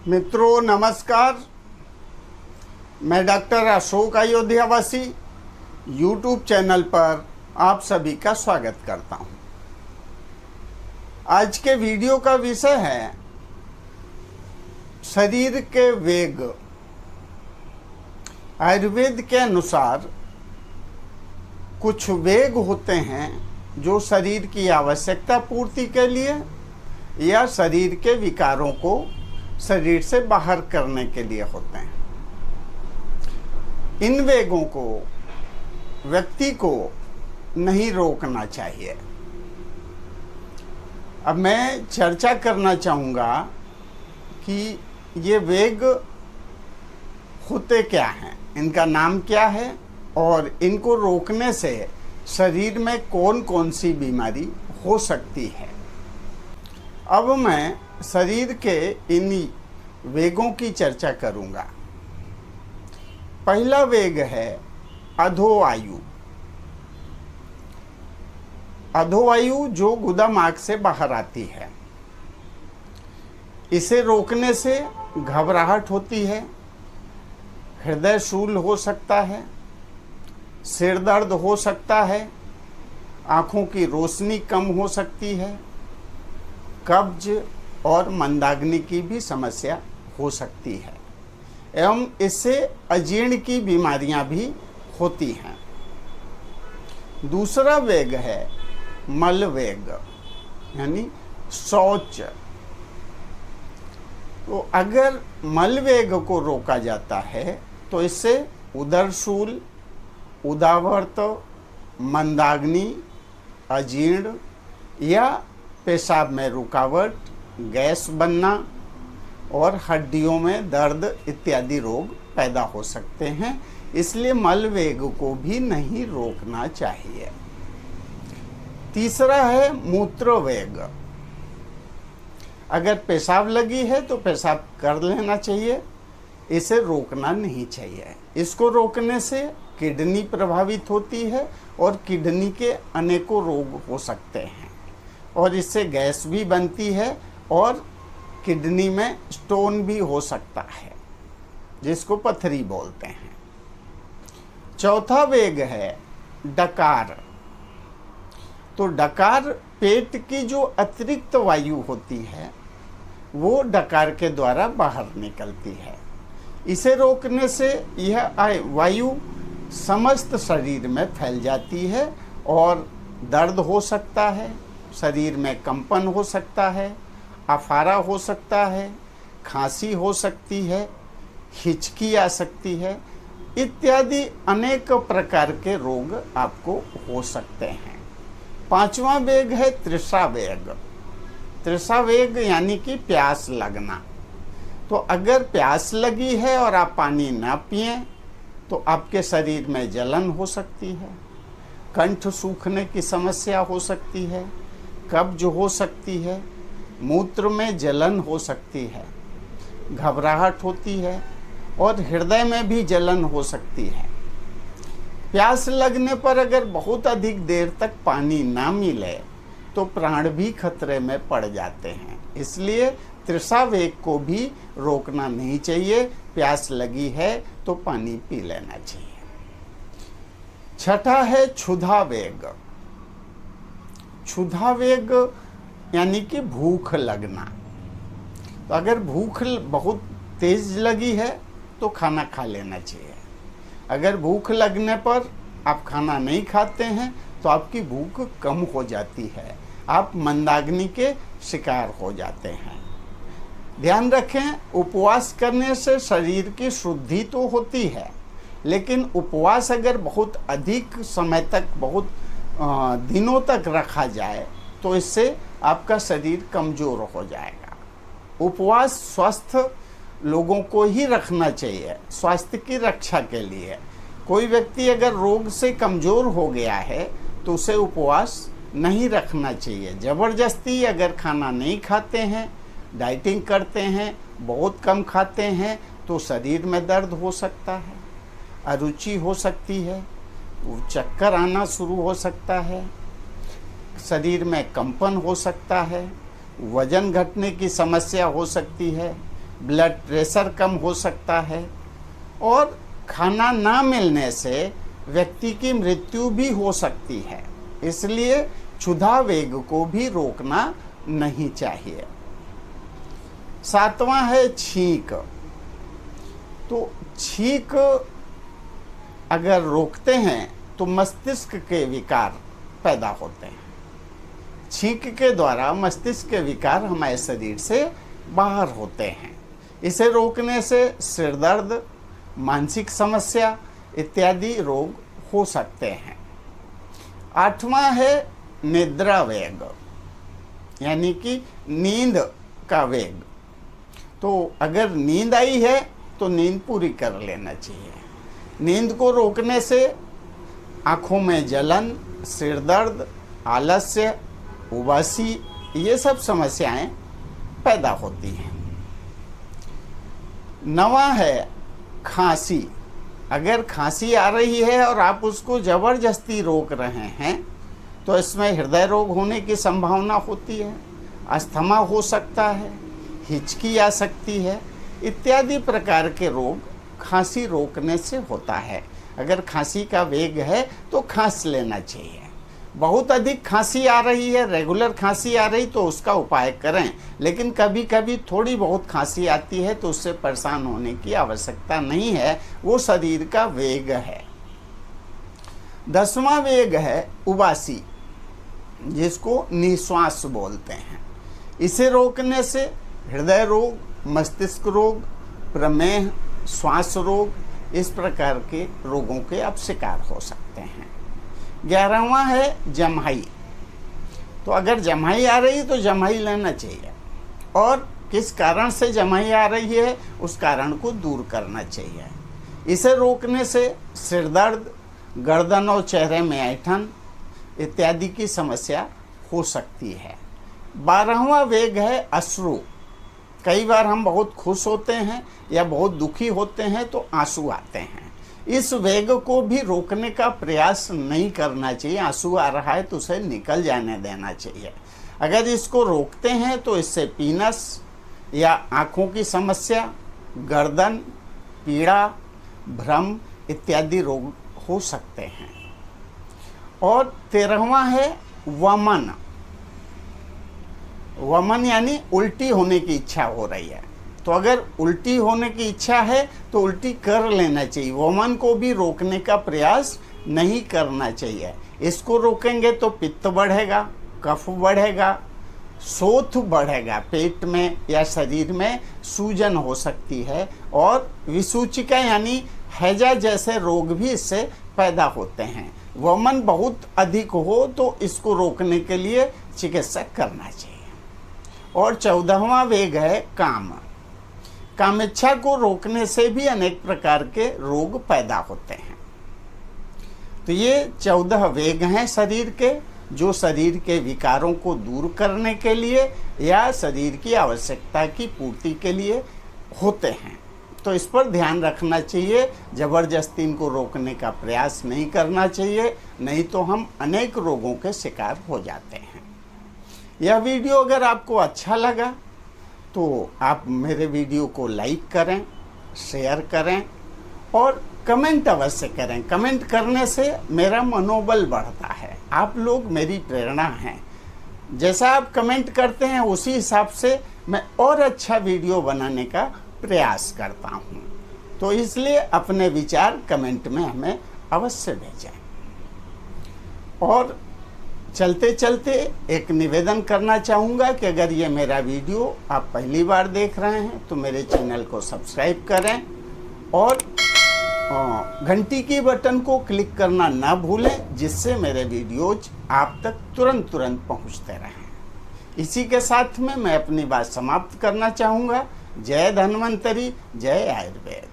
मित्रों नमस्कार। मैं डॉक्टर अशोक अयोध्यावासी यूट्यूब चैनल पर आप सभी का स्वागत करता हूं। आज के वीडियो का विषय है शरीर के वेग। आयुर्वेद के अनुसार कुछ वेग होते हैं जो शरीर की आवश्यकता पूर्ति के लिए या शरीर के विकारों को शरीर से बाहर करने के लिए होते हैं। इन वेगों को व्यक्ति को नहीं रोकना चाहिए। अब मैं चर्चा करना चाहूँगा कि ये वेग होते क्या हैं, इनका नाम क्या है और इनको रोकने से शरीर में कौन कौन सी बीमारी हो सकती है। अब मैं शरीर के इन वेगों की चर्चा करूंगा। पहला वेग है अधोवायु। अधोवायु जो गुदामार्ग से बाहर आती है, इसे रोकने से घबराहट होती है, हृदय शूल हो सकता है, सिर दर्द हो सकता है, आँखों की रोशनी कम हो सकती है, कब्ज और मंदाग्नि की भी समस्या हो सकती है एवं इससे अजीर्ण की बीमारियां भी होती हैं। दूसरा वेग है मल वेग यानी शौच। तो अगर मल वेग को रोका जाता है तो इससे उदरशूल, उदावर्त, मंदाग्नि, अजीर्ण या पेशाब में रुकावट, गैस बनना और हड्डियों में दर्द इत्यादि रोग पैदा हो सकते हैं। इसलिए मल वेग को भी नहीं रोकना चाहिए। तीसरा है मूत्र वेग। अगर पेशाब लगी है तो पेशाब कर लेना चाहिए, इसे रोकना नहीं चाहिए। इसको रोकने से किडनी प्रभावित होती है और किडनी के अनेकों रोग हो सकते हैं और इससे गैस भी बनती है और किडनी में स्टोन भी हो सकता है, जिसको पथरी बोलते हैं। चौथा वेग है डकार। तो डकार पेट की जो अतिरिक्त वायु होती है वो डकार के द्वारा बाहर निकलती है। इसे रोकने से यह वायु समस्त शरीर में फैल जाती है और दर्द हो सकता है, शरीर में कंपन हो सकता है, अफारा हो सकता है, खांसी हो सकती है, हिचकी आ सकती है इत्यादि अनेक प्रकार के रोग आपको हो सकते हैं। पांचवा वेग है तृषा वेग। तृषा वेग यानी कि प्यास लगना। तो अगर प्यास लगी है और आप पानी ना पिएं तो आपके शरीर में जलन हो सकती है, कंठ सूखने की समस्या हो सकती है, कब्ज हो सकती है, मूत्र में जलन हो सकती है, घबराहट होती है और हृदय में भी जलन हो सकती है। प्यास लगने पर अगर बहुत अधिक देर तक पानी ना मिले तो प्राण भी खतरे में पड़ जाते हैं। इसलिए तृषा वेग को भी रोकना नहीं चाहिए। प्यास लगी है तो पानी पी लेना चाहिए। छठा है क्षुधा वेग। क्षुधा वेग यानी कि भूख लगना। तो अगर भूख बहुत तेज लगी है तो खाना खा लेना चाहिए। अगर भूख लगने पर आप खाना नहीं खाते हैं तो आपकी भूख कम हो जाती है, आप मंदाग्नि के शिकार हो जाते हैं। ध्यान रखें, उपवास करने से शरीर की शुद्धि तो होती है, लेकिन उपवास अगर बहुत अधिक समय तक, बहुत दिनों तक रखा जाए तो इससे आपका शरीर कमज़ोर हो जाएगा। उपवास स्वस्थ लोगों को ही रखना चाहिए, स्वास्थ्य की रक्षा के लिए। कोई व्यक्ति अगर रोग से कमज़ोर हो गया है तो उसे उपवास नहीं रखना चाहिए। ज़बरदस्ती अगर खाना नहीं खाते हैं, डाइटिंग करते हैं, बहुत कम खाते हैं तो शरीर में दर्द हो सकता है, अरुचि हो सकती है, चक्कर आना शुरू हो सकता है, शरीर में कंपन हो सकता है, वजन घटने की समस्या हो सकती है, ब्लड प्रेशर कम हो सकता है और खाना ना मिलने से व्यक्ति की मृत्यु भी हो सकती है। इसलिए क्षुधा वेग को भी रोकना नहीं चाहिए। 7वां है छींक। तो छींक अगर रोकते हैं तो मस्तिष्क के विकार पैदा होते हैं। छींक के द्वारा मस्तिष्क के विकार हमारे शरीर से बाहर होते हैं। इसे रोकने से सिर दर्द, मानसिक समस्या इत्यादि रोग हो सकते हैं। 8वां है निद्रा वेग, यानी कि नींद का वेग। तो अगर नींद आई है तो नींद पूरी कर लेना चाहिए। नींद को रोकने से आँखों में जलन, सिर दर्द, आलस्य, उबासी ये सब समस्याएं पैदा होती हैं। 9वां है खांसी। अगर खांसी आ रही है और आप उसको ज़बरदस्ती रोक रहे हैं तो इसमें हृदय रोग होने की संभावना होती है, अस्थमा हो सकता है, हिचकी आ सकती है, इत्यादि प्रकार के रोग खांसी रोकने से होता है। अगर खांसी का वेग है तो खांस लेना चाहिए। बहुत अधिक खांसी आ रही है, रेगुलर खांसी आ रही तो उसका उपाय करें, लेकिन कभी कभी थोड़ी बहुत खांसी आती है तो उससे परेशान होने की आवश्यकता नहीं है, वो शरीर का वेग है। 10वां वेग है उबासी, जिसको निश्वास बोलते हैं। इसे रोकने से हृदय रोग, मस्तिष्क रोग, प्रमेह, श्वास रोग इस प्रकार के रोगों के आप शिकार हो सकते हैं। 11वां है जम्हाई। तो अगर जम्हाई आ रही तो जम्हाई लेना चाहिए और किस कारण से जम्हाई आ रही है उस कारण को दूर करना चाहिए। इसे रोकने से सिर दर्द, गर्दन और चेहरे में ऐंठन इत्यादि की समस्या हो सकती है। 12वां वेग है अश्रु। कई बार हम बहुत खुश होते हैं या बहुत दुखी होते हैं तो आंसू आते हैं। इस वेग को भी रोकने का प्रयास नहीं करना चाहिए। आंसू आ रहा है तो उसे निकल जाने देना चाहिए। अगर इसको रोकते हैं तो इससे पीनस या आँखों की समस्या, गर्दन पीड़ा, भ्रम इत्यादि रोग हो सकते हैं। और 13वां है वमन। वमन यानी उल्टी होने की इच्छा हो रही है, तो अगर उल्टी होने की इच्छा है तो उल्टी कर लेना चाहिए। वमन को भी रोकने का प्रयास नहीं करना चाहिए। इसको रोकेंगे तो पित्त बढ़ेगा, कफ बढ़ेगा, शोथ बढ़ेगा, पेट में या शरीर में सूजन हो सकती है और विसूचिका यानी हैजा जैसे रोग भी इससे पैदा होते हैं। वमन बहुत अधिक हो तो इसको रोकने के लिए चिकित्सा करना चाहिए। और 14वां वेग है काम। कामेच्छा को रोकने से भी अनेक प्रकार के रोग पैदा होते हैं। तो ये 14 वेग हैं शरीर के, जो शरीर के विकारों को दूर करने के लिए या शरीर की आवश्यकता की पूर्ति के लिए होते हैं। तो इस पर ध्यान रखना चाहिए, जबरदस्ती इनको रोकने का प्रयास नहीं करना चाहिए, नहीं तो हम अनेक रोगों के शिकार हो जाते हैं। यह वीडियो अगर आपको अच्छा लगा तो आप मेरे वीडियो को लाइक करें, शेयर करें और कमेंट अवश्य करें। कमेंट करने से मेरा मनोबल बढ़ता है। आप लोग मेरी प्रेरणा हैं। जैसा आप कमेंट करते हैं उसी हिसाब से मैं और अच्छा वीडियो बनाने का प्रयास करता हूं। तो इसलिए अपने विचार कमेंट में हमें अवश्य भेजें। और चलते चलते एक निवेदन करना चाहूँगा कि अगर ये मेरा वीडियो आप पहली बार देख रहे हैं तो मेरे चैनल को सब्सक्राइब करें और घंटी की बटन को क्लिक करना ना भूलें, जिससे मेरे वीडियोज आप तक तुरंत पहुंचते रहें। इसी के साथ में मैं अपनी बात समाप्त करना चाहूँगा। जय धन्वंतरी, जय आयुर्वेद।